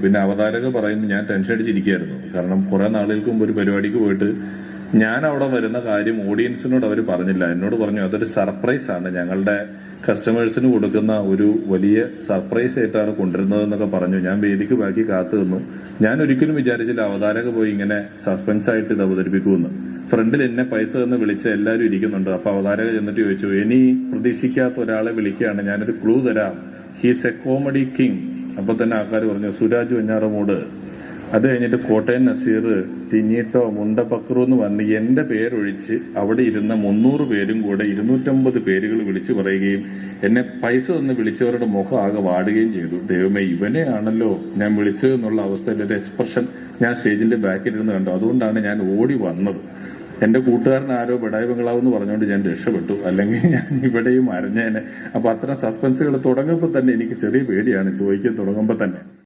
പിന്നെ അവതാരക പറയുന്നു ഞാൻ ടെൻഷൻ അടിച്ചിരിക്കുകയായിരുന്നു. കാരണം കുറെ നാളുകൾക്ക് മുമ്പ് ഒരു പരിപാടിക്ക് പോയിട്ട് ഞാൻ അവിടെ വരുന്ന കാര്യം ഓഡിയൻസിനോട് അവർ പറഞ്ഞില്ല. എന്നോട് പറഞ്ഞു അതൊരു സർപ്രൈസ് ആണ്, ഞങ്ങളുടെ കസ്റ്റമേഴ്സിന് കൊടുക്കുന്ന ഒരു വലിയ സർപ്രൈസ് ആയിട്ടാണ് കൊണ്ടുവരുന്നത് എന്നൊക്കെ പറഞ്ഞു. ഞാൻ വേദിക്ക് ബാക്കി കാത്തു നിന്നു. ഞാൻ ഒരിക്കലും വിചാരിച്ചില്ല അവതാരക പോയി ഇങ്ങനെ സസ്പെൻസ് ആയിട്ട് ഇത് അവതരിപ്പിക്കുമെന്ന്. ഫ്രണ്ടിൽ എന്നെ പൈസ തന്ന് വിളിച്ച എല്ലാവരും ഇരിക്കുന്നുണ്ട്. അപ്പൊ അവതാരക ചെന്നിട്ട് ചോദിച്ചു, ഇനി പ്രതീക്ഷിക്കാത്ത ഒരാളെ വിളിക്കുകയാണ്, ഞാനൊരു ക്ലൂ തരാം, ഹീസ് എ കോമഡി കിങ്. അപ്പൊ തന്നെ ആൾക്കാർ പറഞ്ഞു സുരാജ് വെഞ്ഞാറമൂട്. അത് കഴിഞ്ഞിട്ട് കോട്ടയം നസീർ, ടിനീട്ടോ, മുണ്ടപ്പക്രു എന്ന് പറഞ്ഞ് എന്റെ പേരൊഴിച്ച് അവിടെ ഇരുന്ന 300 പേരും കൂടെ 250 പേരുകൾ വിളിച്ചു പറയുകയും എന്നെ പൈസ തന്ന് വിളിച്ചവരുടെ മുഖം ആകെ വാടുകയും ചെയ്തു. ദൈവമേ, ഇവനെയാണല്ലോ ഞാൻ വിളിച്ചത് എന്നുള്ള അവസ്ഥയിൽ ഒരു എക്സ്പ്രഷൻ ഞാൻ സ്റ്റേജിന്റെ ബാക്കിലിരുന്ന് കണ്ടു. അതുകൊണ്ടാണ് ഞാൻ ഓടി വന്നത്. എന്റെ കൂട്ടുകാരൻ ആരോ ബഡായി ബംഗ്ലാവെന്ന് പറഞ്ഞുകൊണ്ട് ഞാൻ രക്ഷപ്പെട്ടു, അല്ലെങ്കിൽ ഞാൻ ഇവിടെയും അരഞ്ഞേനെ. അപ്പൊ അത്തരം സസ്പെൻസുകൾ തുടങ്ങുമ്പോൾ തന്നെ എനിക്ക് ചെറിയ പേടിയാണ്, ചോദിക്കാൻ തുടങ്ങുമ്പോൾ തന്നെ.